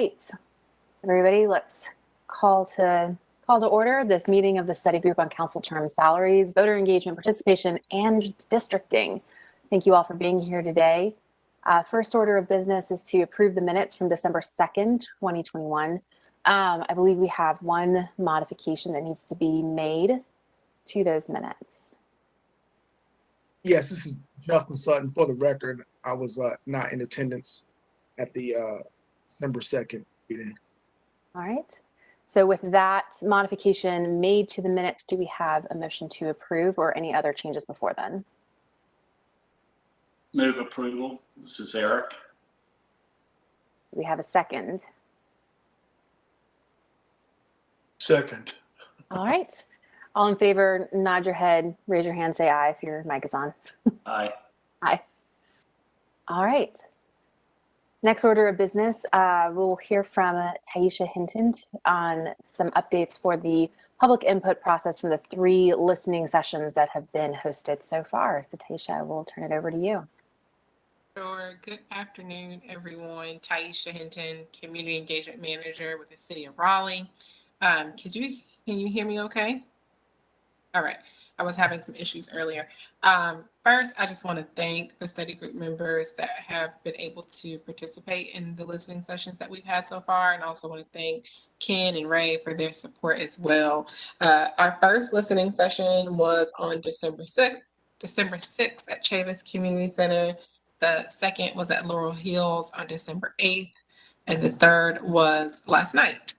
right, everybody, let's call to order this meeting of the study group on council term salaries, voter engagement, participation, and districting. Thank you all for being here today. First order of business is to approve the minutes from December 2nd, 2021. I believe we have one modification that needs to be made to those minutes. Yes, this is Justin Sutton. For the record, I was not in attendance at the December 2nd meeting. All right. So with that modification made to the minutes, do we have a motion to approve or any other changes before then? Move approval. This is Eric. Do we have a second? Second. All right. All in favor, nod your head, raise your hand, say aye if your mic is on. Aye. Aye. All right. Next order of business, we'll hear from Taisha Hinton on some updates for the public input process from the 3 listening sessions that have been hosted so far. So Taisha, we'll turn it over to you. Sure. Good afternoon, everyone. Taisha Hinton, Community Engagement Manager with the City of Raleigh. Can you hear me okay? All right. I was having some issues earlier. First, I just want to thank the study group members that have been able to participate in the listening sessions that we've had so far. And I also want to thank Ken and Ray for their support as well. Our first listening session was on December 6th at Chavis Community Center. The second was at Laurel Hills on December 8th. And the third was last night,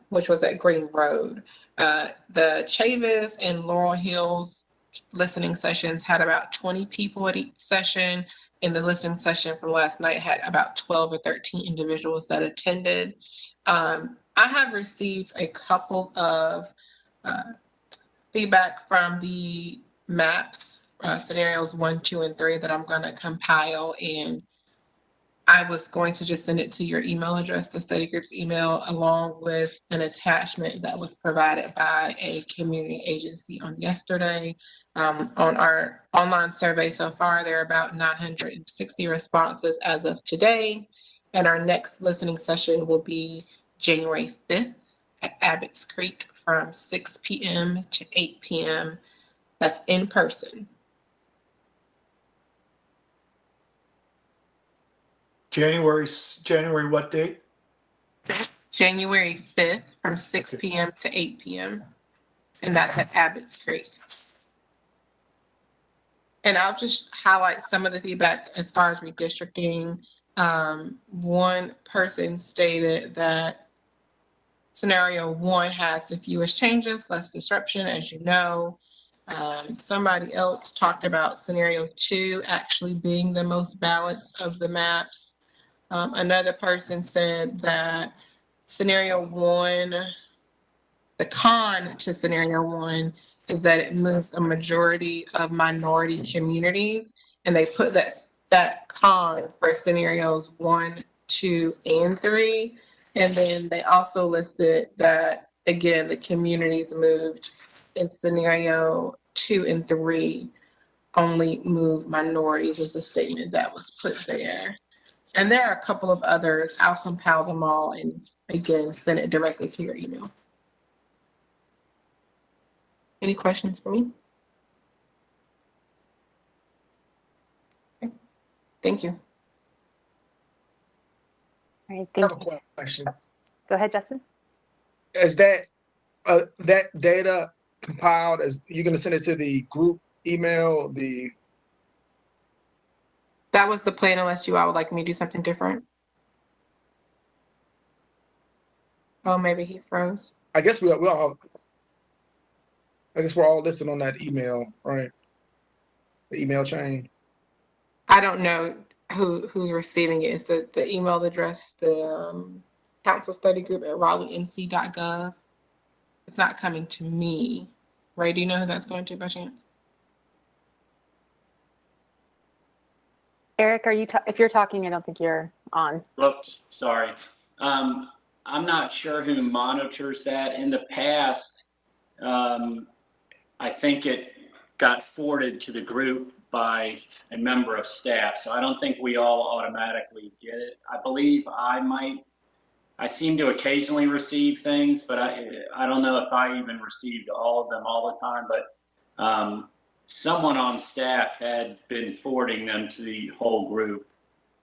which was at Green Road. The Chavis and Laurel Hills listening sessions had about 20 people at each session, and the listening session from last night had about 12 or 13 individuals that attended. I have received a couple of feedback from the maps, scenarios 1, 2, and 3 that I'm going to compile, and I was going to just send it to your email address, the study group's email, along with an attachment that was provided by a community agency on yesterday. On our online survey so far, there are about 960 responses as of today. And our next listening session will be January 5th at Abbott's Creek from 6 p.m. to 8 p.m. That's in person. January what date? January 5th from 6 p.m. to 8 p.m. And that's at Abbott's Creek. And I'll just highlight some of the feedback as far as redistricting. One person stated that scenario 1 has the fewest changes, less disruption, as you know. Somebody else talked about scenario 2 actually being the most balanced of the maps. Another person said that scenario 1, the con to scenario 1 is that it moves a majority of minority communities, and they put that con for scenarios 1, 2, and 3. And then they also listed that, again, the communities moved in scenario 2 and 3 only move minorities is the statement that was put there. And there are a couple of others. I'll compile them all and, again, send it directly to your email. Any questions for me? Okay. Thank you. All right, I thank have you. a question. Go ahead, Justin. Is that data compiled? As you're going to send it to the group email? That was the plan, unless you all would like me to do something different. Oh, maybe he froze. I guess we're all listed on that email, right? The email chain. I don't know who's receiving it. It's the email address, the council study group at raleighnc.gov. It's not coming to me. Ray, do you know who that's going to by chance? Eric, if you're talking, I don't think you're on. Oops, sorry. I'm not sure who monitors that. In the past, I think it got forwarded to the group by a member of staff. So I don't think we all automatically get it. I believe I might I seem to occasionally receive things, but I don't know if I even received all of them all the time. But someone on staff had been forwarding them to the whole group.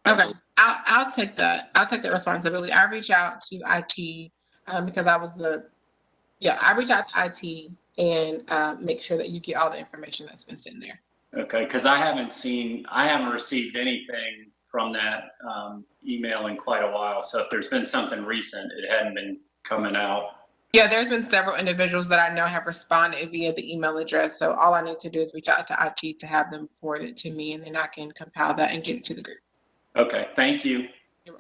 Okay, I'll take that. I'll take that responsibility. I reach out to IT because I reach out to IT and make sure that you get all the information that's been sent there. Okay, because I haven't received anything from that email in quite a while. So if there's been something recent, it hadn't been coming out. Yeah, there's been several individuals that I know have responded via the email address. So all I need to do is reach out to IT to have them forward it to me, and then I can compile that and get it to the group. Okay, thank you. All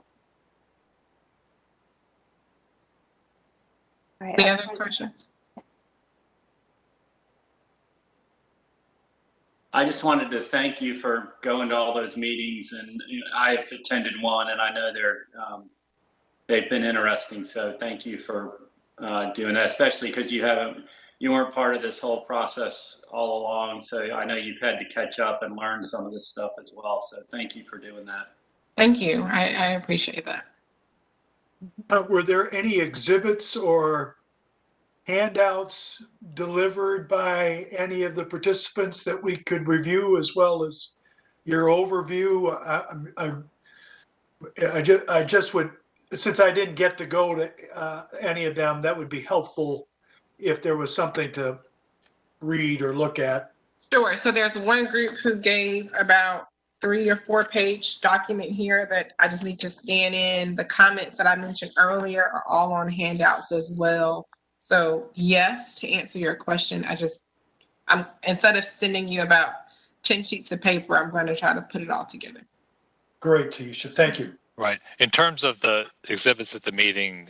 right. Any other questions? I just wanted to thank you for going to all those meetings, and I've attended one, and I know they've been interesting. So thank you for doing that, especially because you weren't part of this whole process all along. So I know you've had to catch up and learn some of this stuff as well. So thank you for doing that. Thank you. I appreciate that. Were there any exhibits or handouts delivered by any of the participants that we could review, as well as your overview? I just would, since I didn't get to go to any of them, that would be helpful if there was something to read or look at. Sure. So there's one group who gave about 3 or 4 page document here that I just need to scan in. The comments that I mentioned earlier are all on handouts as well. So yes, to answer your question, I'm instead of sending you about 10 sheets of paper, I'm going to try to put it all together. Great, Taisha. Thank you. Right. In terms of the exhibits at the meeting,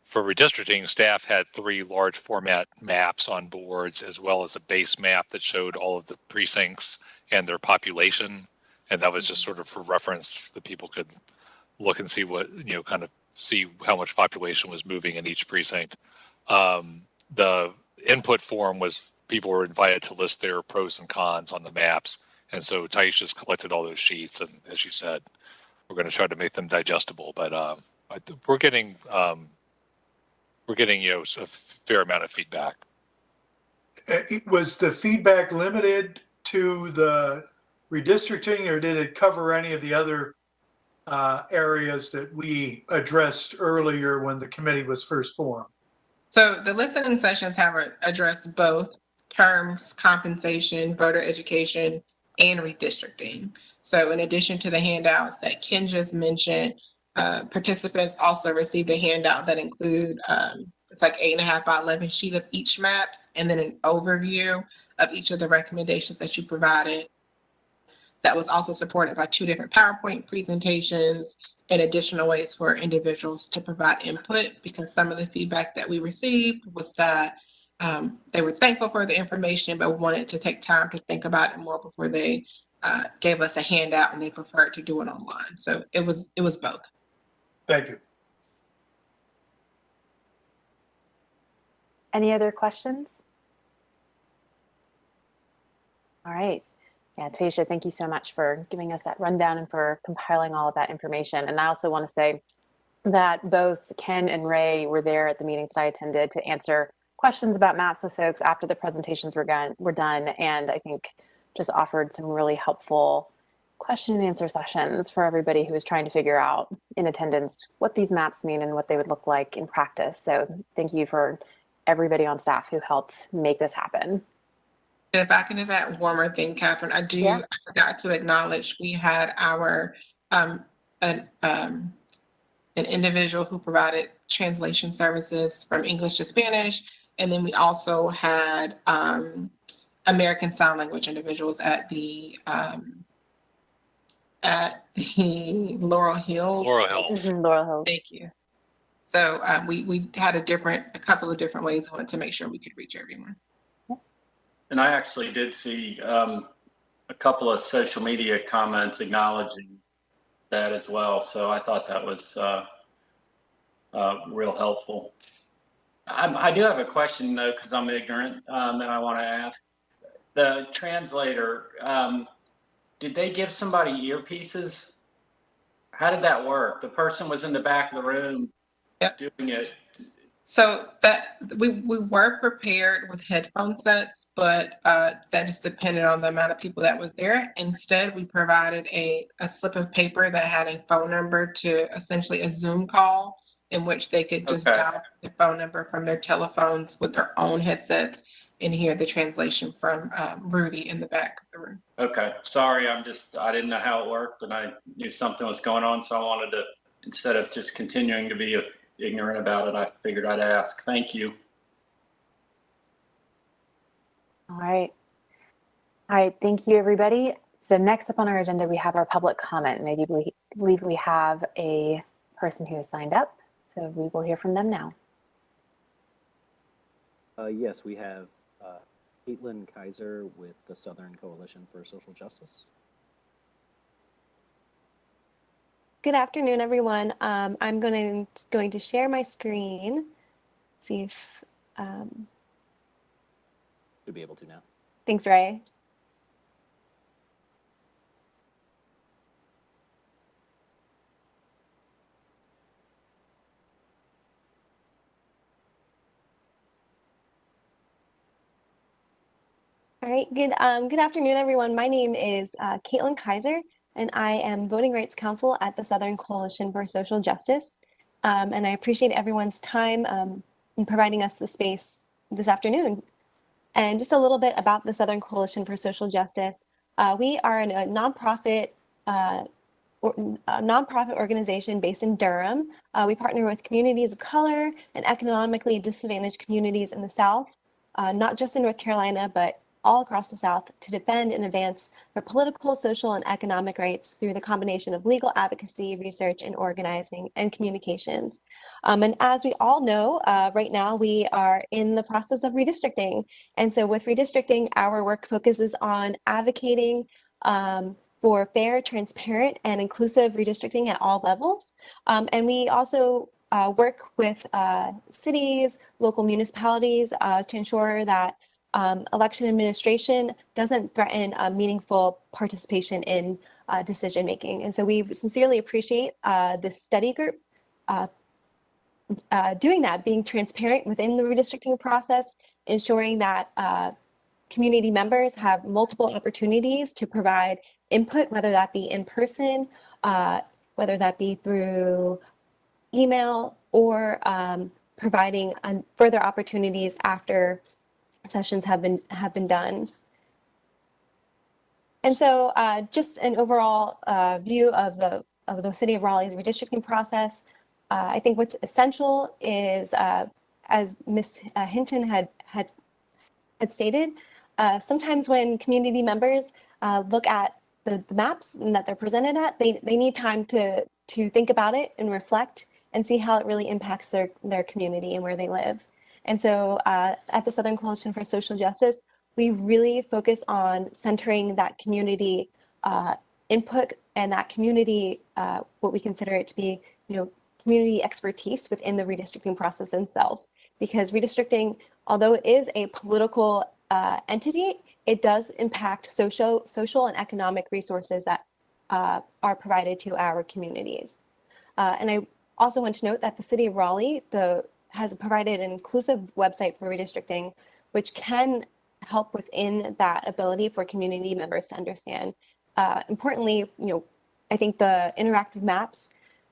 for redistricting, staff had 3 large format maps on boards, as well as a base map that showed all of the precincts and their population. And that was just sort of for reference that people could look and see what, kind of see how much population was moving in each precinct. The input form was people were invited to list their pros and cons on the maps. And so Taisha's collected all those sheets. And as you said, we're going to try to make them digestible, but we're getting a fair amount of feedback. Was the feedback limited to the redistricting, or did it cover any of the other areas that we addressed earlier when the committee was first formed? So the listening sessions have addressed both terms, compensation, voter education, and redistricting. So in addition to the handouts that Ken just mentioned, participants also received a handout that include, it's like 8.5 by 11 sheet of each maps, and then an overview of each of the recommendations that you provided. That was also supported by 2 different PowerPoint presentations and additional ways for individuals to provide input, because some of the feedback that we received was that they were thankful for the information, but wanted to take time to think about it more before they gave us a handout, and they preferred to do it online. So it was both. Thank you. Any other questions? All right. Yeah, Taisha, thank you so much for giving us that rundown and for compiling all of that information. And I also want to say that both Ken and Ray were there at the meetings that I attended to answer questions about maps with folks after the presentations were done. And I think just offered some really helpful question and answer sessions for everybody who was trying to figure out in attendance what these maps mean and what they would look like in practice. So thank you for everybody on staff who helped make this happen. And if I can just add one more thing, Catherine, I forgot to acknowledge we had our an individual who provided translation services from English to Spanish, and then we also had American Sign Language individuals at the Laurel Hills. Laurel Hills. Laurel Hills. Thank you. So we had a couple of different ways we wanted to make sure we could reach everyone. And I actually did see a couple of social media comments acknowledging that as well. So I thought that was real helpful. I do have a question though, because I'm ignorant, and I want to ask. The translator, did they give somebody earpieces? How did that work? The person was in the back of the room Yep. doing it. So that we were prepared with headphone sets, but that just depended on the amount of people that was there. Instead, we provided a slip of paper that had a phone number to essentially a Zoom call in which they could just Okay. dial the phone number from their telephones with their own headsets and hear the translation from Rudy in the back of the room. Okay, sorry, I didn't know how it worked, and I knew something was going on, so I wanted to, instead of just continuing to be ignorant about it, I figured I'd ask. Thank you. All right. All right, thank you, everybody. So next up on our agenda, we have our public comment. And I do believe we have a person who has signed up, so we will hear from them now. Yes, we have Caitlin Kaiser with the Southern Coalition for Social Justice. Good afternoon, everyone. I'm going to share my screen. See if, Should be able to now. thanks, Ray. All right, good afternoon, everyone. My name is Caitlin Kaiser, and I am Voting Rights Counsel at the Southern Coalition for Social Justice. And I appreciate everyone's time in providing us the space this afternoon. And just a little bit about the Southern Coalition for Social Justice. We are a nonprofit organization based in Durham. We partner with communities of color and economically disadvantaged communities in the South, not just in North Carolina, but all across the South, to defend and advance their political, social, and economic rights through the combination of legal advocacy, research, and organizing and communications. And as we all know, right now we are in the process of redistricting. And so with redistricting, our work focuses on advocating for fair, transparent, and inclusive redistricting at all levels. And we also work with cities, local municipalities to ensure that election administration doesn't threaten meaningful participation in decision making. And so we sincerely appreciate this study group doing that, being transparent within the redistricting process, ensuring that community members have multiple opportunities to provide input, whether that be in person, whether that be through email, or providing further opportunities after sessions have been done. And so just an overall view of the City of Raleigh's redistricting process. I think what's essential is, as Ms. Hinton had stated, sometimes when community members look at the maps that they're presented at, they need time to think about it and reflect and see how it really impacts their community and where they live. And so at the Southern Coalition for Social Justice, we really focus on centering that community input and that community, what we consider it to be, community expertise within the redistricting process itself. Because redistricting, although it is a political entity, it does impact social and economic resources that are provided to our communities. And I also want to note that the City of Raleigh has provided an inclusive website for redistricting, which can help within that ability for community members to understand. Importantly, I think the interactive maps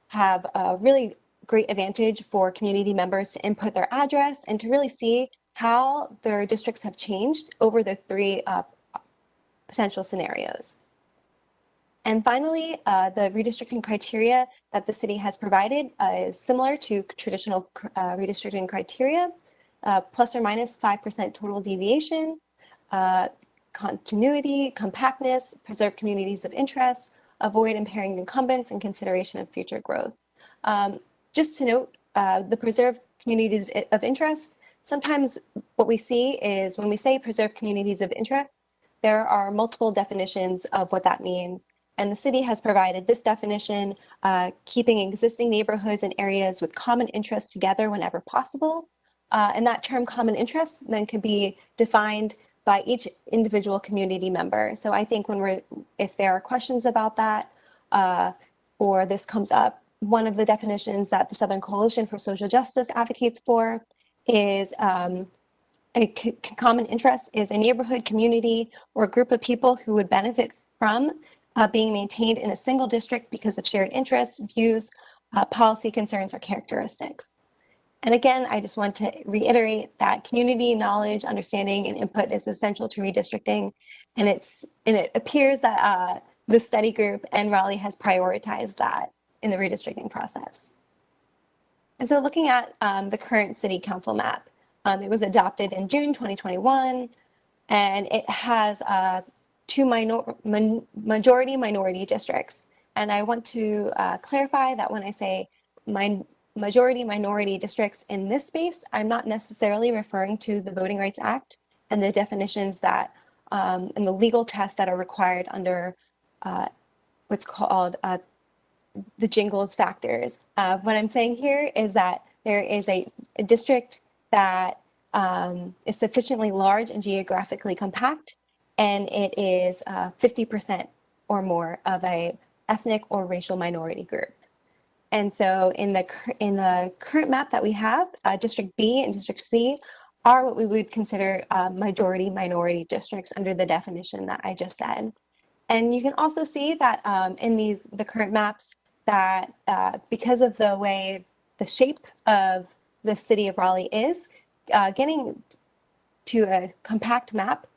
have a really great advantage for community members to input their address and to really see how their districts have changed over the three potential scenarios. And finally, the redistricting criteria that the city has provided is similar to traditional redistricting criteria, plus or minus 5% total deviation, continuity, compactness, preserve communities of interest, avoid impairing incumbents, and consideration of future growth. Just to note, the preserve communities of interest, sometimes what we see is when we say preserve communities of interest, there are multiple definitions of what that means. And the city has provided this definition, keeping existing neighborhoods and areas with common interests together whenever possible. And that term common interest then could be defined by each individual community member. So I think if there are questions about that, or this comes up, one of the definitions that the Southern Coalition for Social Justice advocates for is common interest is a neighborhood, community, or group of people who would benefit from being maintained in a single district because of shared interests, views, policy concerns, or characteristics. And again, I just want to reiterate that community knowledge, understanding, and input is essential to redistricting. And it appears that the study group and Raleigh has prioritized that in the redistricting process. And so looking at the current city council map, it was adopted in June 2021, and it has two majority minority districts. And I want to clarify that when I say majority minority districts in this space, I'm not necessarily referring to the Voting Rights Act and the definitions that and the legal tests that are required under what's called the Jingles factors. What I'm saying here is that there is a district that is sufficiently large and geographically compact, and it is 50% or more of a ethnic or racial minority group. And so in the current map that we have, District B and District C are what we would consider majority minority districts under the definition that I just said. And you can also see that in the current maps that because of the way the shape of the city of Raleigh is, getting to a compact map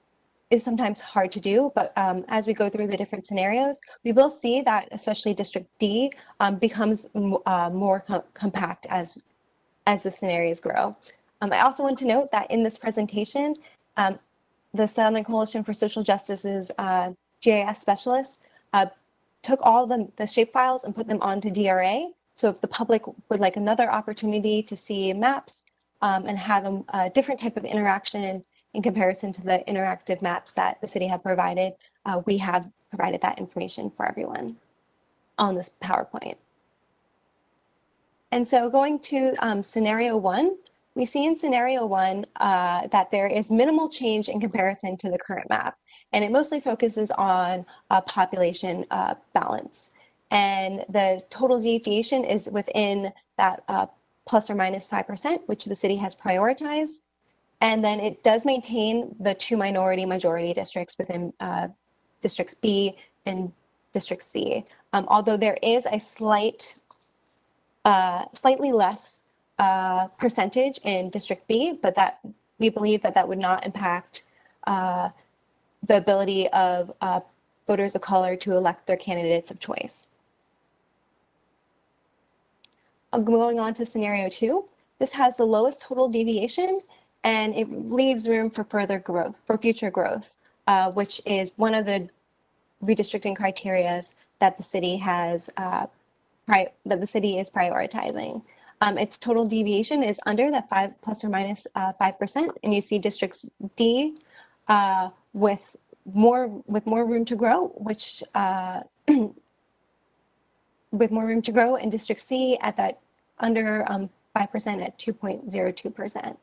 is sometimes hard to do, but as we go through the different scenarios, we will see that especially District D becomes more compact as the scenarios grow. I also want to note that in this presentation, the Southern Coalition for Social Justice's GIS specialists took all the shapefiles and put them onto DRA. So if the public would like another opportunity to see maps and have a different type of interaction in comparison to the interactive maps that the city have provided, we have provided that information for everyone on this PowerPoint. And so going to scenario one, we see in scenario one that there is minimal change in comparison to the current map. And it mostly focuses on population balance. And the total deviation is within that plus or minus 5%, which the city has prioritized. And then it does maintain the two minority majority districts within districts B and district C. Although there is a slightly less percentage in district B, but that we believe that would not impact the ability of voters of color to elect their candidates of choice. Going on to scenario two, this has the lowest total deviation, and it leaves room for further growth, for future growth, which is one of the redistricting criteria that the city has that the city is prioritizing. Its total deviation is under that plus or minus 5%, and you see districts D with more room to grow, which with more room to grow, and district C at that under 5% at 2.02%.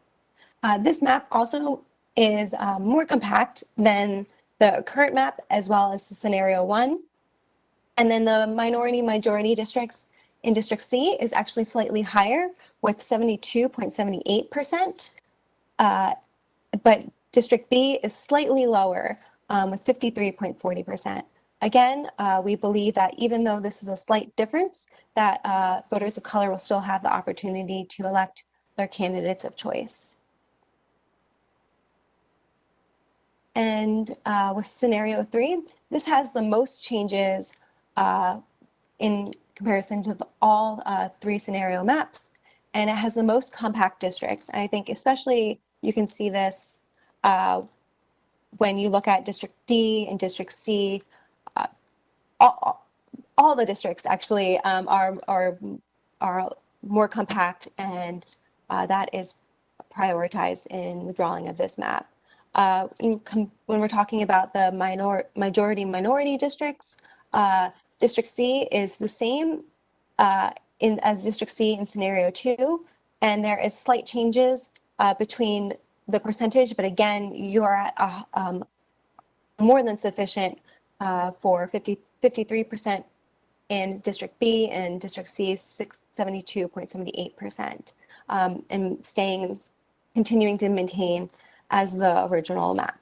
This map also is more compact than the current map as well as the scenario one. And then the minority majority districts in District C is actually slightly higher with 72.78%, but District B is slightly lower with 53.40%. Again, we believe that even though this is a slight difference, that voters of color will still have the opportunity to elect their candidates of choice. And with scenario three, this has the most changes in comparison to all three scenario maps, and it has the most compact districts. And I think especially you can see this when you look at District D and District C. All the districts actually are more compact, and that is prioritized in withdrawing of this map. When we're talking about the majority minority districts, District C is the same as District C in scenario two, and there is slight changes between the percentage, but again, you are at more than sufficient for 53% in District B and District C, 72.78%, and continuing to maintain as the original map.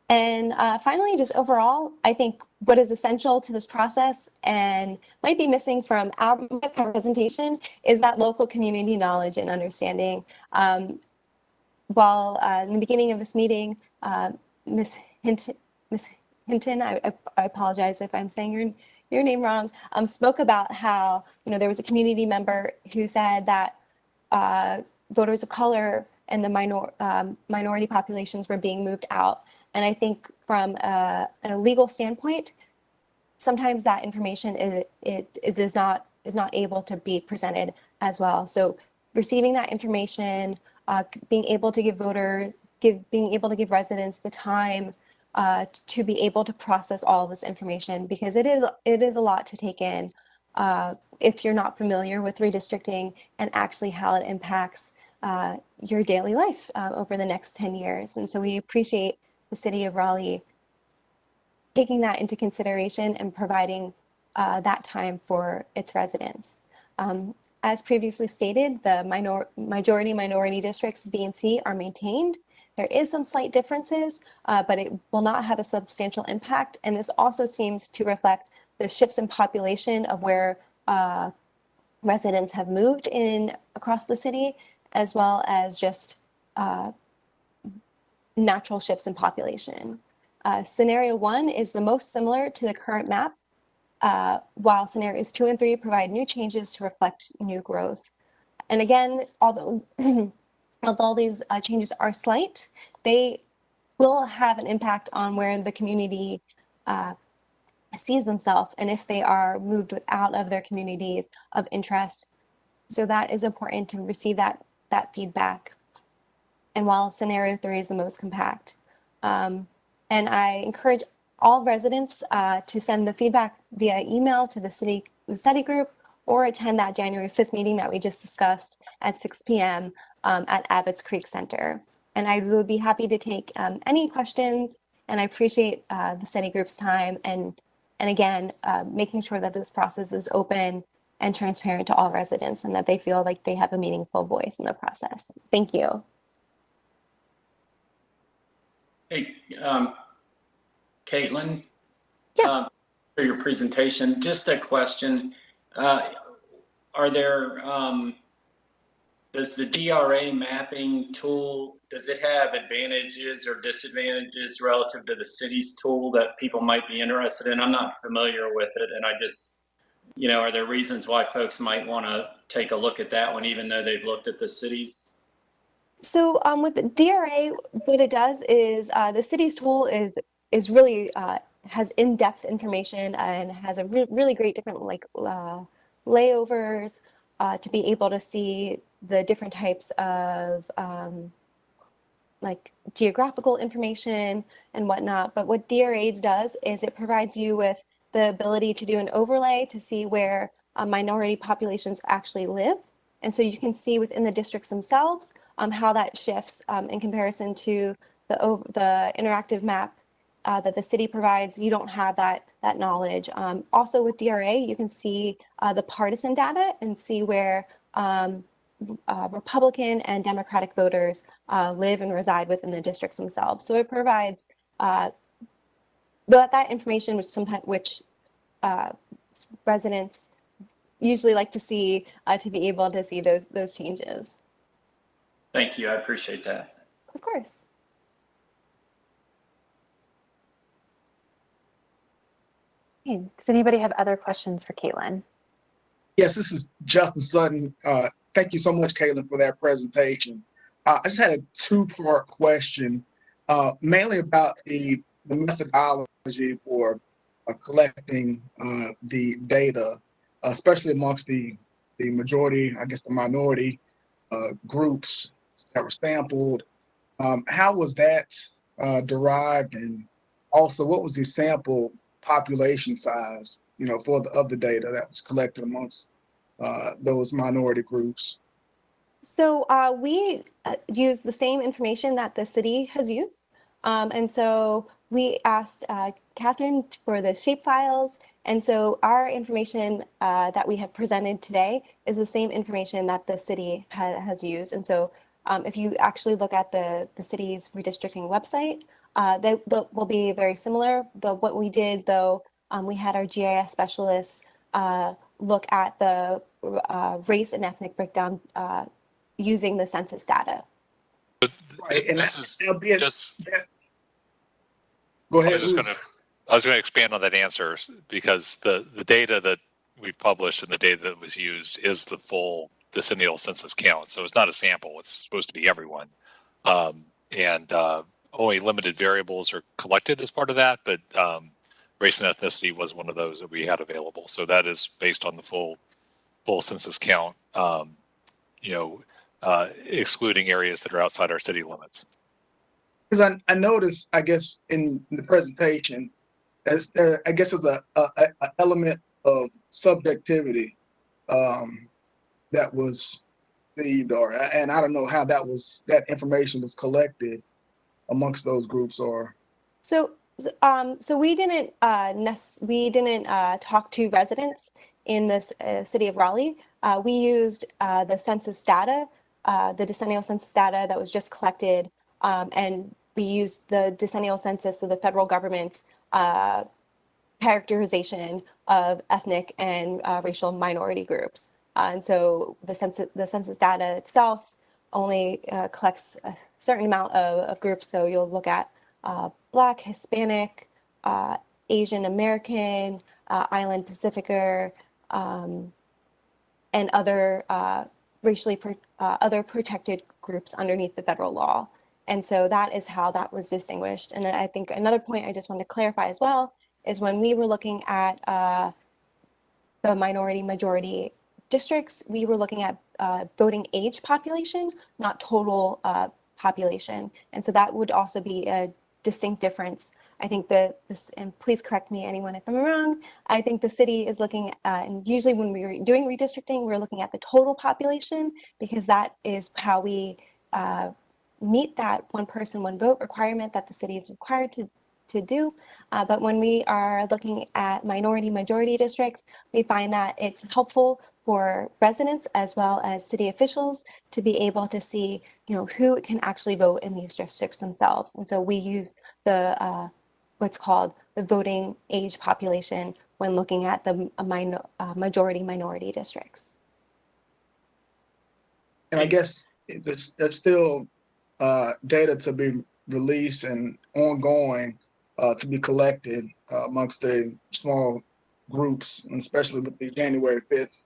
And finally, just overall, I think what is essential to this process and might be missing from our presentation is that local community knowledge and understanding. While in the beginning of this meeting, Ms. Hinton, I apologize if I'm saying your name wrong, spoke about how there was a community member who said that voters of color and the minority populations were being moved out. And I think from a legal standpoint, sometimes that information is not able to be presented as well. So receiving that information, being able to give residents the time to be able to process all of this information, because it is a lot to take in if you're not familiar with redistricting and actually how it impacts your daily life over the next 10 years. And so we appreciate the City of Raleigh taking that into consideration and providing that time for its residents. As previously stated, the majority minority districts B and C are maintained. There is some slight differences, but it will not have a substantial impact. And this also seems to reflect the shifts in population of where residents have moved in across the city, as well as just natural shifts in population. Scenario 1 is the most similar to the current map, while scenarios 2 and 3 provide new changes to reflect new growth. And again, although these changes are slight, they will have an impact on where the community sees themselves and if they are moved out of their communities of interest. So that is important to receive that feedback. And while scenario 3 is the most compact. And I encourage all residents to send the feedback via email to the study group or attend that January 5th meeting that we just discussed at 6 p.m. At Abbott's Creek Center. And I would be happy to take any questions, and I appreciate the study group's time and again, making sure that this process is open and transparent to all residents and that they feel like they have a meaningful voice in the process. Thank you. Hey, Caitlin, Yes. for your presentation, just a question. Are there, does the DRA mapping tool, does it have advantages or disadvantages relative to the city's tool that people might be interested in? I'm not familiar with it, and I just, are there reasons why folks might want to take a look at that one, even though they've looked at the city's? So with the DRA, what it does is the city's tool is really has in-depth information and has a really great different layovers to be able to see the different types of geographical information and whatnot. But what DRA does is it provides you with the ability to do an overlay to see where minority populations actually live. And so you can see within the districts themselves how that shifts in comparison to the interactive map that the city provides. You don't have that knowledge. Also with DRA, you can see the partisan data and see where Republican and Democratic voters live and reside within the districts themselves. So it provides that information, which residents usually like to see to be able to see those changes. Thank you. I appreciate that. Of course. Okay. Does anybody have other questions for Caitlin? Yes, this is Justin Sutton. Thank you so much, Caitlin, for that presentation. I just had a two-part question, mainly about the methodology for collecting the data, especially amongst the majority, I guess the minority groups that were sampled. How was that derived, and also what was the sample population size, of the data that was collected amongst those minority groups? So we use the same information that the city has used. And so we asked Catherine for the shape files. And so our information that we have presented today is the same information that the city has used. And so if you actually look at the city's redistricting website, they will be very similar. What we did, though, we had our GIS specialists look at the race and ethnic breakdown using the census data. Right, and This is that'll be just. Go I ahead. was just going to expand on that answer because the data that we've published and the data that was used is the full decennial census count. So it's not a sample. It's supposed to be everyone. And only limited variables are collected as part of that, but race and ethnicity was one of those that we had available. So that is based on the full census count, excluding areas that are outside our city limits. Because I noticed, I guess, in the presentation, I guess there's a element of subjectivity that was received, and I don't know how that information was collected amongst those groups, or. So we didn't talk to residents in the city of Raleigh. We used the census data, the decennial census data that was just collected, and we used the decennial census of the federal government's characterization of ethnic and racial minority groups. And so the census data itself only collects a certain amount of groups. So you'll look at Black, Hispanic, Asian American, Island Pacificer, and other other protected groups underneath the federal law. And so that is how that was distinguished. And I think another point I just want to clarify as well is when we were looking at the minority majority districts, we were looking at voting age population, not total population. And so that would also be a distinct difference. I think and please correct me anyone if I'm wrong, I think the city is looking at, and usually when we're doing redistricting, we're looking at the total population because that is how we meet that one person, one vote requirement that the city is required to do. But when we are looking at minority majority districts, we find that it's helpful for residents as well as city officials to be able to see, who can actually vote in these districts themselves. And so we use the what's called the voting age population when looking at the majority minority districts. And I guess there's still data to be released and ongoing to be collected amongst the small groups, and especially with the January 5th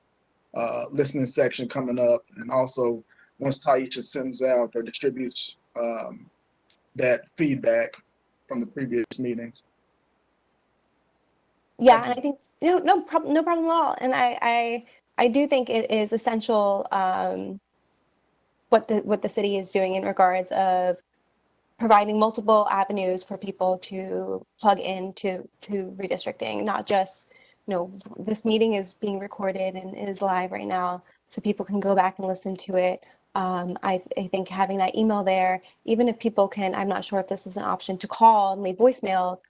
listening section coming up. And also once Taisha sends out or distributes that feedback from the previous meetings. Yeah, and I think no problem at all. And I do think it is essential what the city is doing in regards of providing multiple avenues for people to plug into redistricting, not just, this meeting is being recorded and is live right now, so people can go back and listen to it. I think having that email there, even if people can, I'm not sure if this is an option to call and leave voicemails,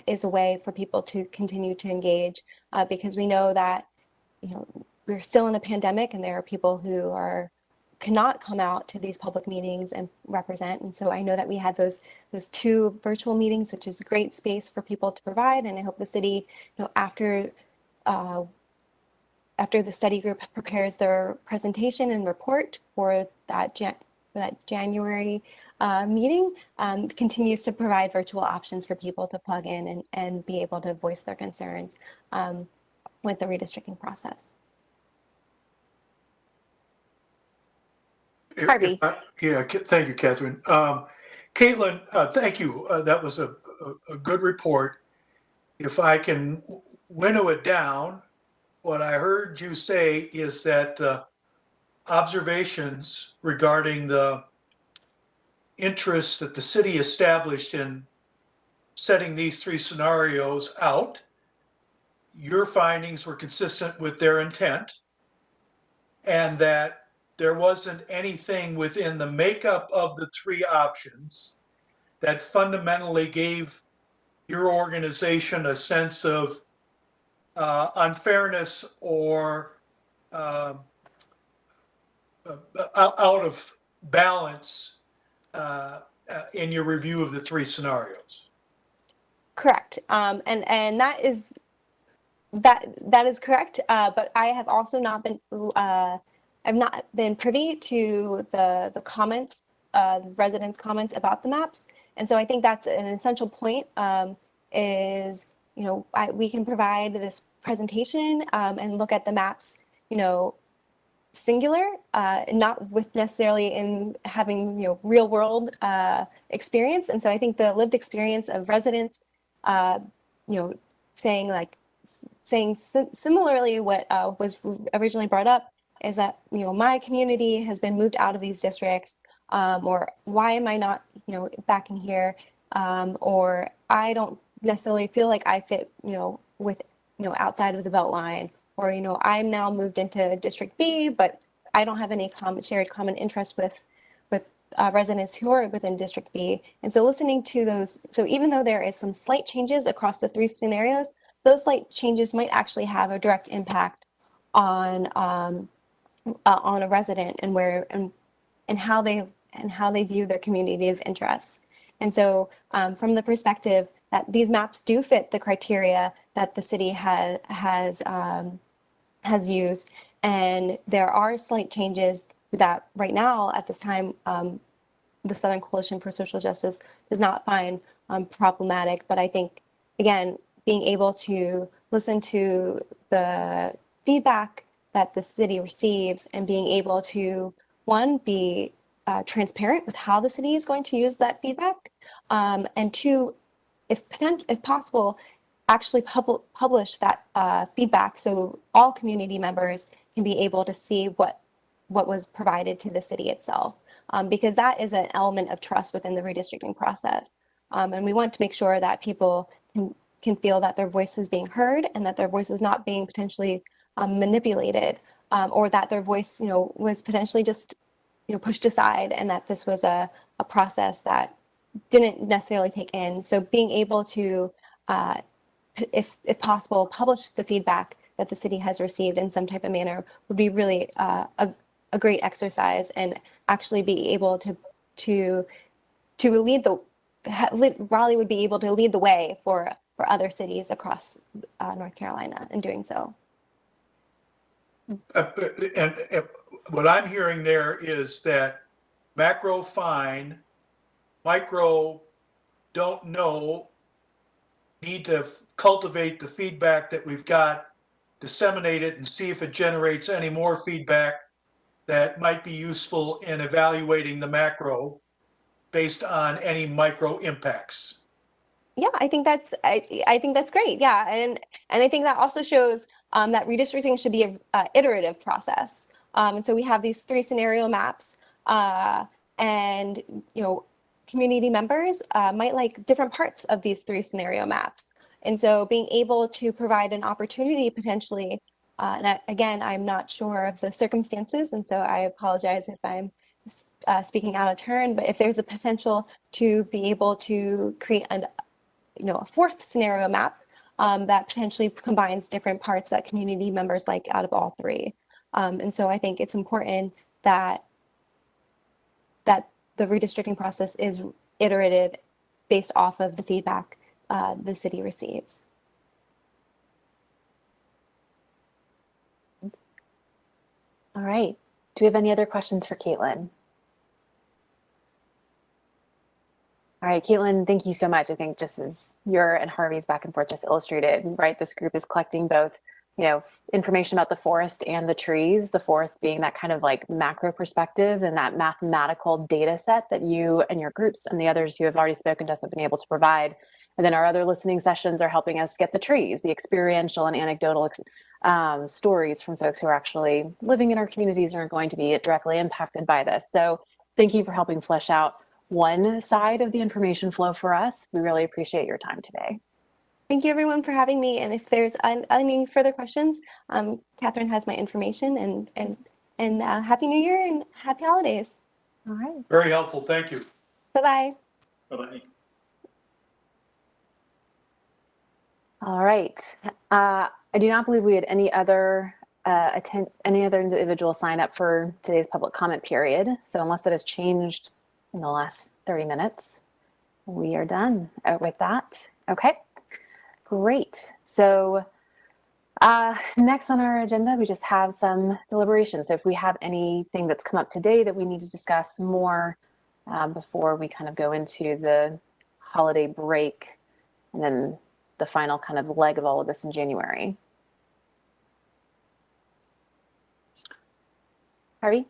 is a way for people to continue to engage because we know that, we're still in a pandemic and there are people who cannot come out to these public meetings and represent. And so I know that we had those 2 virtual meetings, which is a great space for people to provide. And I hope the city, after the study group prepares their presentation and report for that January meeting, continues to provide virtual options for people to plug in and be able to voice their concerns with the redistricting process. Harvey. Thank you, Catherine. Caitlin, thank you. That was a good report. If I can winnow it down, what I heard you say is that the observations regarding the interests that the city established in setting these 3 scenarios out, your findings were consistent with their intent, and that there wasn't anything within the makeup of the 3 options that fundamentally gave your organization a sense of unfairness or out of balance in your review of the three scenarios? Correct. And that is correct. But I have also not been I've not been privy to the comments, residents' comments about the maps, and so I think that's an essential point. Is we can provide this presentation and look at the maps, singular, not with necessarily in having real world experience. And so I think the lived experience of residents, saying similarly what was originally brought up is that my community has been moved out of these districts, or why am I not back in here, or I don't necessarily feel like I fit with outside of the belt line, or I'm now moved into District B, but I don't have any shared common interest with residents who are within District B. And so listening to those, so even though there is some slight changes across the three scenarios, those slight changes might actually have a direct impact on a resident and where and how they view their community of interest. And so from the perspective that these maps do fit the criteria that the city has used, and there are slight changes that right now at this time the Southern Coalition for Social Justice does not find problematic. But I think, again, being able to listen to the feedback that the city receives and being able to, one, be transparent with how the city is going to use that feedback, and two, if possible, actually publish that feedback so all community members can be able to see what was provided to the city itself, because that is an element of trust within the redistricting process. And we want to make sure that people can feel that their voice is being heard and that their voice is not being potentially manipulated, or that their voice was potentially just pushed aside, and that this was a process that didn't necessarily take in. So being able to, if possible, publish the feedback that the city has received in some type of manner would be really a great exercise, and actually be able to lead Raleigh would be able to lead the way for other cities across North Carolina in doing so. And what I'm hearing there is that macro fine, micro don't know, need to cultivate the feedback that we've got, disseminate it, and see if it generates any more feedback that might be useful in evaluating the macro based on any micro impacts. Yeah, I think that's great. Yeah, and I think that also shows that redistricting should be a iterative process. And so we have these three scenario maps, and community members might like different parts of these three scenario maps. And so being able to provide an opportunity potentially, and again, I'm not sure of the circumstances, and so I apologize if I'm speaking out of turn, but if there's a potential to be able to create a fourth scenario map that potentially combines different parts that community members like out of all three. And so I think it's important that the redistricting process is iterative based off of the feedback the city receives. All right. Do we have any other questions for Caitlin? All right, Caitlin, thank you so much. I think just as your and Harvey's back and forth just illustrated, right, this group is collecting both, information about the forest and the trees, the forest being that kind of like macro perspective and that mathematical data set that you and your groups and the others who have already spoken to us have been able to provide. And then our other listening sessions are helping us get the trees, the experiential and anecdotal stories from folks who are actually living in our communities and are going to be directly impacted by this. So thank you for helping flesh out one side of the information flow for us. We really appreciate your time today. Thank you everyone for having me. And if there's any further questions, Catherine has my information, and Happy New Year and happy holidays. All right. Very helpful. Thank you. Bye-bye. Bye-bye. All right. I do not believe we had any other individual sign up for today's public comment period. So unless that has changed in the last 30 minutes, we are done with that. Okay, great. So next on our agenda, we just have some deliberations. So if we have anything that's come up today that we need to discuss more before we kind of go into the holiday break and then the final kind of leg of all of this in January. Harvey?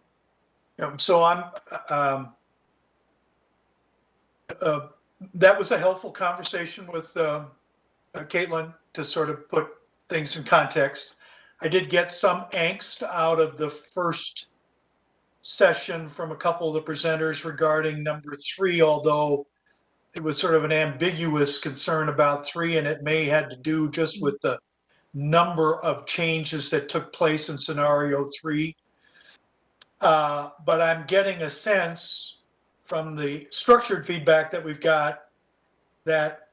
So that was a helpful conversation with Caitlin to sort of put things in context. I did get some angst out of the first session from a couple of the presenters regarding number 3, although it was sort of an ambiguous concern about 3, and it may had to do just with the number of changes that took place in scenario 3. But I'm getting a sense from the structured feedback that we've got that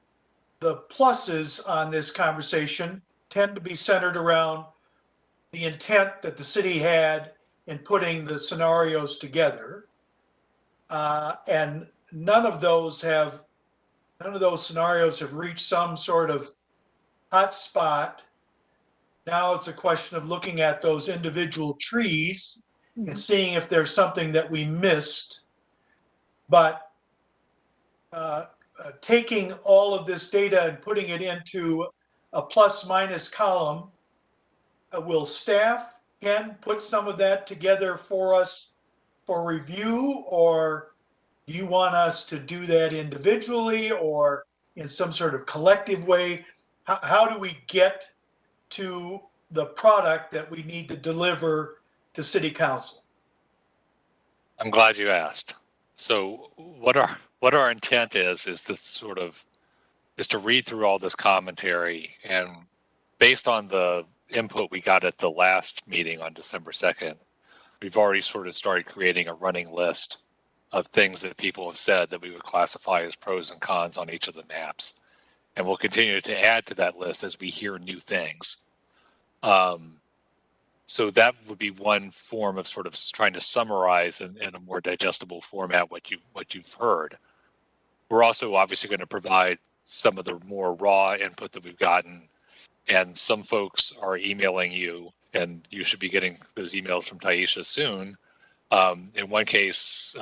the pluses on this conversation tend to be centered around the intent that the city had in putting the scenarios together. And none of those scenarios have reached some sort of hot spot. Now it's a question of looking at those individual trees and seeing if there's something that we missed. But taking all of this data and putting it into a plus minus column, will staff can put some of that together for us for review, or do you want us to do that individually or in some sort of collective way? How do we get to the product that we need to deliver to City Council? I'm glad you asked. So what our intent is to read through all this commentary, and based on the input we got at the last meeting on December 2nd, we've already sort of started creating a running list of things that people have said that we would classify as pros and cons on each of the maps. And we'll continue to add to that list as we hear new things. So that would be one form of sort of trying to summarize in a more digestible format what you've heard. We're also obviously going to provide some of the more raw input that we've gotten, and some folks are emailing you, and you should be getting those emails from Taisha soon. In one case,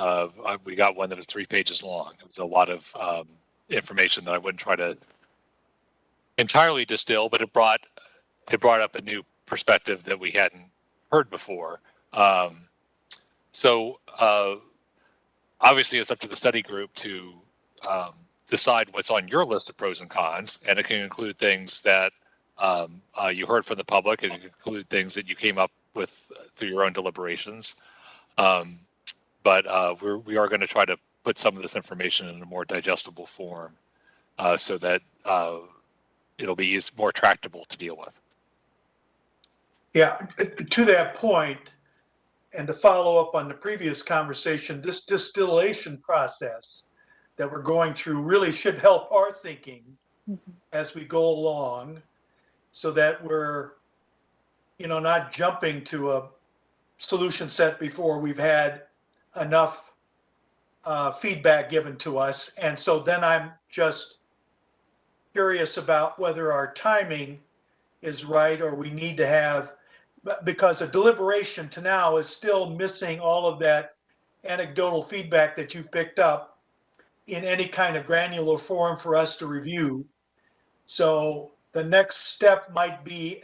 we got one that was 3 pages long. It was a lot of information that I wouldn't try to entirely distill, but it brought up a new perspective that we hadn't heard before. So obviously it's up to the study group to decide what's on your list of pros and cons, and it can include things that you heard from the public, and it can include things that you came up with through your own deliberations. But we are going to try to put some of this information in a more digestible form so that it'll be more tractable to deal with. Yeah, to that point, and to follow up on the previous conversation, this distillation process that we're going through really should help our thinking as we go along, so that we're, not jumping to a solution set before we've had enough feedback given to us. And so then I'm just curious about whether our timing is right, or we need to have, because a deliberation to now is still missing all of that anecdotal feedback that you've picked up in any kind of granular form for us to review. So the next step might be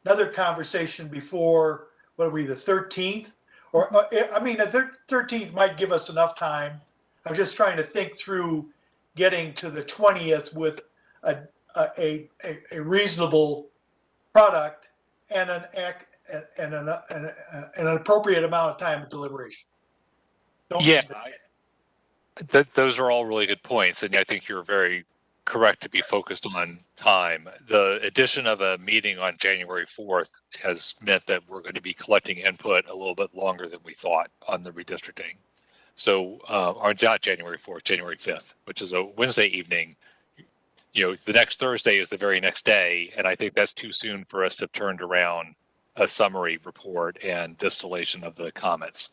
another conversation before, what are we, the 13th? Or, the 13th might give us enough time. I'm just trying to think through getting to the 20th with a reasonable product and an appropriate amount of time of deliberation. Those are all really good points, and I think you're very correct to be focused on time. The addition of a meeting on January 4th has meant that we're going to be collecting input a little bit longer than we thought on the redistricting. So, or not January 4th, January 5th, which is a Wednesday evening. the next Thursday is the very next day, and I think that's too soon for us to have turned around a summary report and distillation of the comments.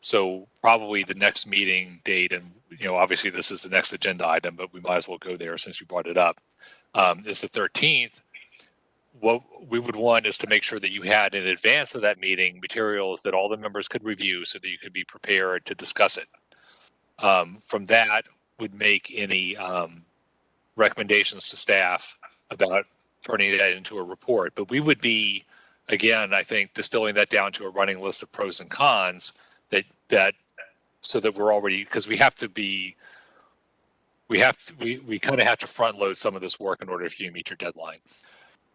So probably the next meeting date, and obviously this is the next agenda item, but we might as well go there since you brought it up, is the 13th. What we would want is to make sure that you had in advance of that meeting materials that all the members could review so that you could be prepared to discuss it. From that would make any recommendations to staff about turning that into a report. But we would be, again, I think, distilling that down to a running list of pros and cons that so that we're already, because we kind of have to front load some of this work in order for you to meet your deadline.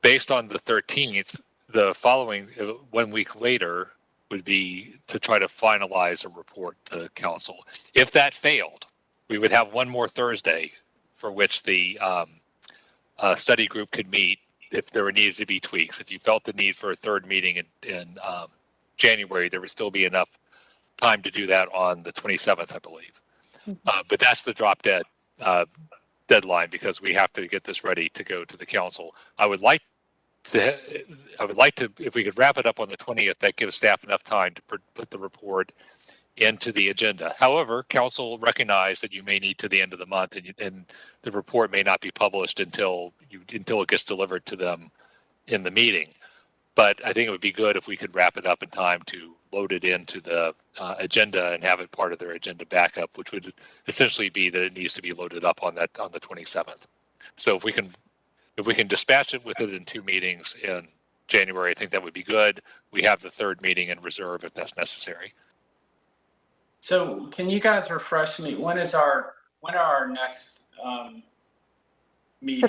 Based on the 13th, the following 1 week later would be to try to finalize a report to council. If that failed, we would have one more Thursday for which the study group could meet if there needed to be tweaks. If you felt the need for a third meeting in January, there would still be enough time to do that on the 27th, I believe. But that's the drop dead deadline because we have to get this ready to go to the council. I would like to, if we could wrap it up on the 20th, that gives staff enough time to put the report into the agenda. However, council recognized that you may need to the end of the month, and the report may not be published until it gets delivered to them in the meeting. But I think it would be good if we could wrap it up in time to load it into the agenda and have it part of their agenda backup, which would essentially be that it needs to be loaded up on the 27th. So if we can dispatch it with it in 2 meetings in January, I think that would be good. We have the 3rd meeting in reserve if that's necessary. So can you guys refresh me? When are our next meeting? So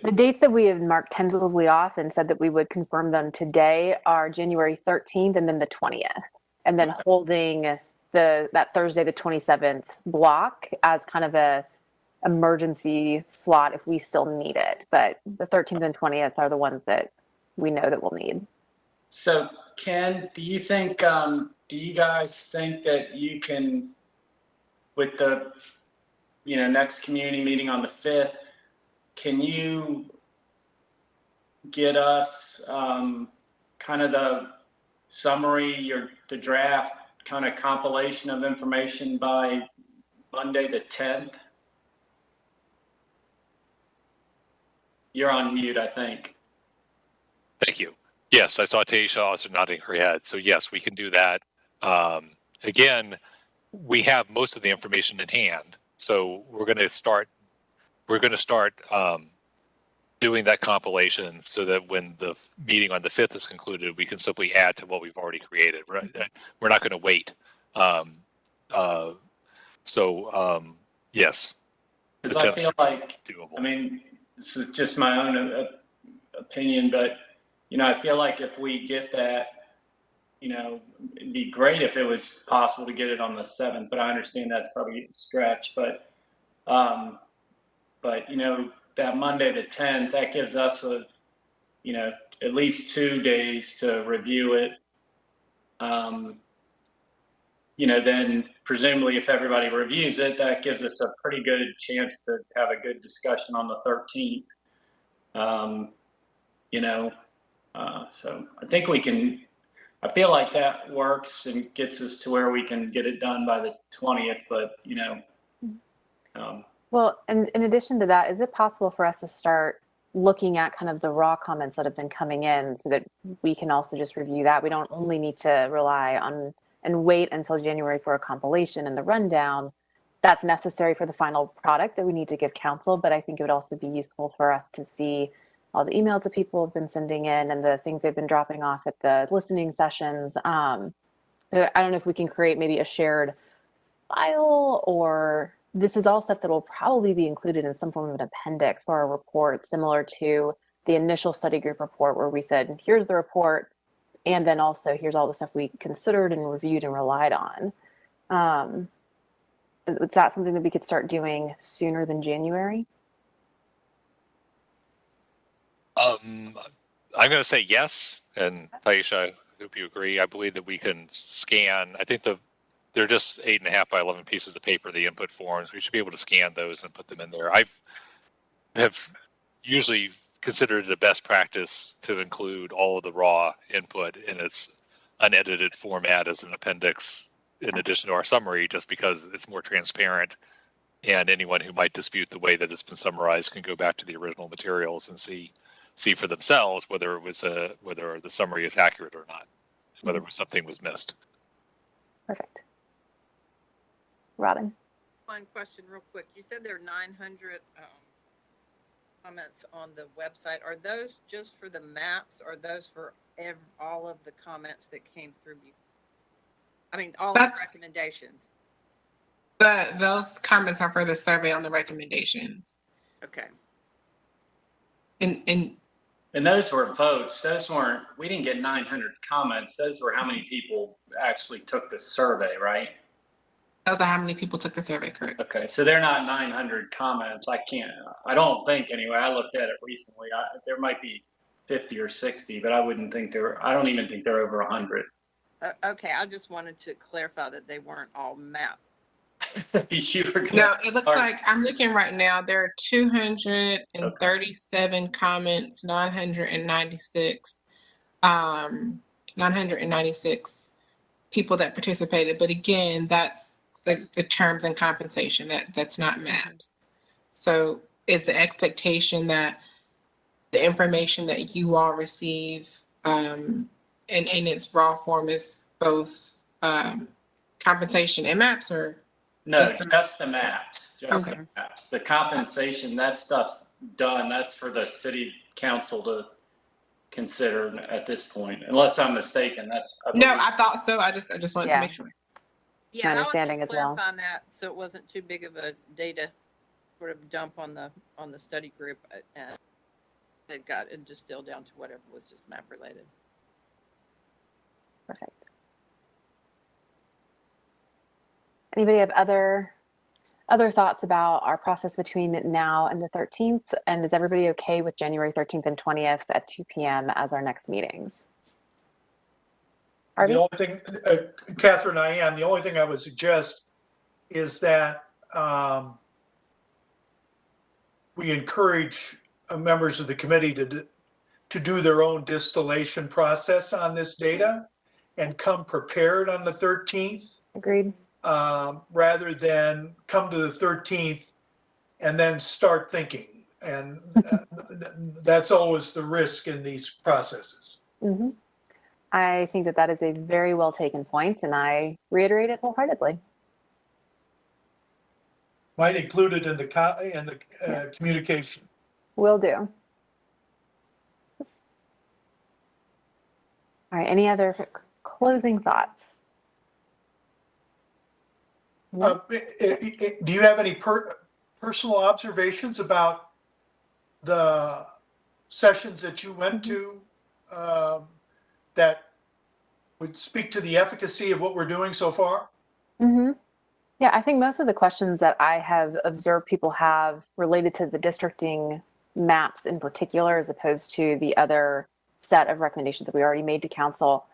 the dates that we have marked tentatively off and said that we would confirm them today are January 13th and then the 20th, and then holding that Thursday, the 27th block as kind of a emergency slot if we still need it. But the 13th and 20th are the ones that we know that we'll need. So Ken, do you guys think that you can, with the next community meeting on the 5th, can you get us kind of the summary, the draft kind of compilation of information by Monday the 10th? You're on mute, I think. Thank you. Yes, I saw Taisha also nodding her head. So yes, we can do that. Again, we have most of the information in hand. So we're going to start doing that compilation so that when the meeting on the 5th is concluded, we can simply add to what we've already created. We're not going to wait. Yes. Because I feel like, doable. I mean, this is just my own opinion, but, I feel like if we get that, it'd be great if it was possible to get it on the 7th, but I understand that's probably a stretch, but that Monday the 10th, that gives us at least 2 days to review it. Then presumably if everybody reviews it, that gives us a pretty good chance to have a good discussion on the 13th. So I think I feel like that works and gets us to where we can get it done by the 20th, but Well, and in addition to that, is it possible for us to start looking at kind of the raw comments that have been coming in so that we can also just review that? We don't only need to rely on and wait until January for a compilation and the rundown. That's necessary for the final product that we need to give council, but I think it would also be useful for us to see all the emails that people have been sending in and the things they've been dropping off at the listening sessions. I don't know if we can create maybe a shared file, or this is all stuff that will probably be included in some form of an appendix for our report, similar to the initial study group report where we said, here's the report, and then also here's all the stuff we considered and reviewed and relied on. Is that something that we could start doing sooner than January? I'm going to say yes, and Taisha, I hope you agree. I believe that we can scan. I think they're just 8.5 by 11 pieces of paper, the input forms. We should be able to scan those and put them in there. have usually considered it a best practice to include all of the raw input in its unedited format as an appendix in addition to our summary, just because it's more transparent, and anyone who might dispute the way that it's been summarized can go back to the original materials and see for themselves whether the summary is accurate or not, whether something was missed. Perfect. Robin? One question real quick. You said there are 900 comments on the website. Are those just for the maps, or are those for all of the comments that came through you? I mean, all of the recommendations. Those comments are for the survey on the recommendations. Okay. And those were votes. Those weren't, we didn't get 900 comments. Those were how many people actually took the survey, right? those are how many people took the survey, correct? Okay, so they're not 900 comments. I don't think anyway. I looked at it recently. There might be 50 or 60, but I don't even think they're over 100. Okay, I just wanted to clarify that they weren't all mapped. No, it looks like I'm looking right now. There are 237 comments, 996 people that participated. But again, that's the terms and compensation. That's not maps. So is the expectation that the information that you all receive in its raw form is both compensation and maps, or? No, just the maps. Just Okay. the maps. The compensation, that stuff's done. That's for the city council to consider at this point, unless I'm mistaken. No, I thought so. I just wanted to make sure. Yeah, my understanding I was as just well. clarifying that, so it wasn't too big of a data sort of dump on the study group, and it got it distilled down to whatever was just map related. Perfect. Anybody have other thoughts about our process between now and the 13th? And is everybody okay with January 13th and 20th at 2 p.m. as our next meetings? The only thing, Catherine, the only thing I would suggest is that we encourage members of the committee to do their own distillation process on this data and come prepared on the 13th. Agreed. Rather than come to the 13th and then start thinking. And that's always the risk in these processes. Mm-hmm. I think that is a very well taken point, and I reiterate it wholeheartedly. Might include it in the communication. Will do. All right, any other closing thoughts? Do you have any personal observations about the sessions that you went to that would speak to the efficacy of what we're doing so far? Mm-hmm. Yeah, I think most of the questions that I have observed people have related to the districting maps in particular, as opposed to the other set of recommendations that we already made to council,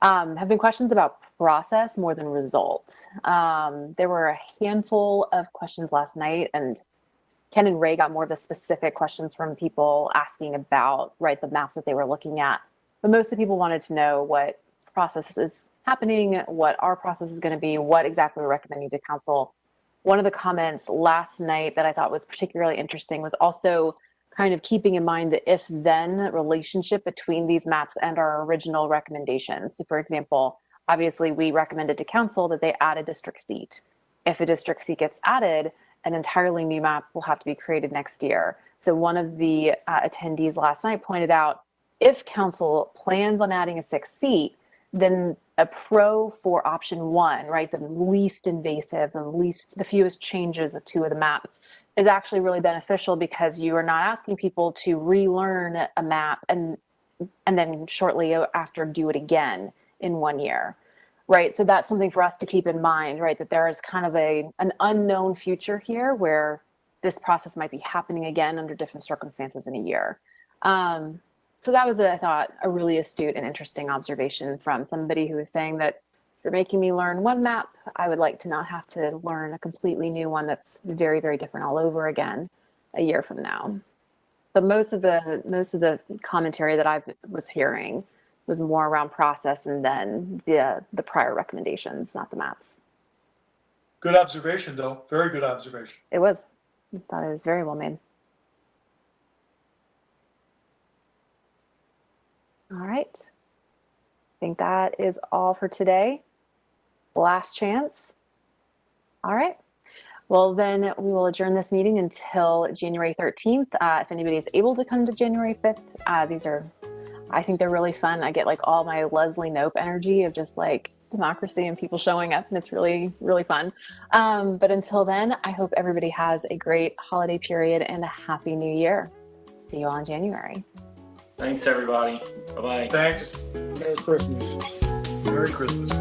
have been questions about process more than result. There were a handful of questions last night, and Ken and Ray got more of the specific questions from people asking about, the maps that they were looking at. But most of the people wanted to know what process is happening, what our process is going to be, what exactly we're recommending to council. One of the comments last night that I thought was particularly interesting was also kind of keeping in mind the if-then relationship between these maps and our original recommendations. So for example, obviously we recommended to council that they add a district seat. If a district seat gets added, an entirely new map will have to be created next year. So one of the attendees last night pointed out, if council plans on adding a sixth seat, then a pro for option one, the least invasive, the fewest changes to the map, is actually really beneficial, because you are not asking people to relearn a map and then shortly after do it again in 1 year, So that's something for us to keep in mind, that there is kind of an unknown future here where this process might be happening again under different circumstances in a year. So that was, I thought, a really astute and interesting observation from somebody who was saying that if you're making me learn one map, I would like to not have to learn a completely new one that's very, very different all over again. a year from now. But most of the commentary that I was hearing was more around process and then the prior recommendations, not the maps. Good observation, though. Very good observation. It was. I thought it was very well made. All right. I think that is all for today. Last chance. All right. Well, then we will adjourn this meeting until January 13th. If anybody is able to come to January 5th, these are, I think they're really fun. I get like all my Leslie Knope energy of just like democracy and people showing up, and it's really, really fun. But until then, I hope everybody has a great holiday period and a happy new year. See you all in January. Thanks, everybody. Bye-bye. Thanks. Merry Christmas. Merry Christmas.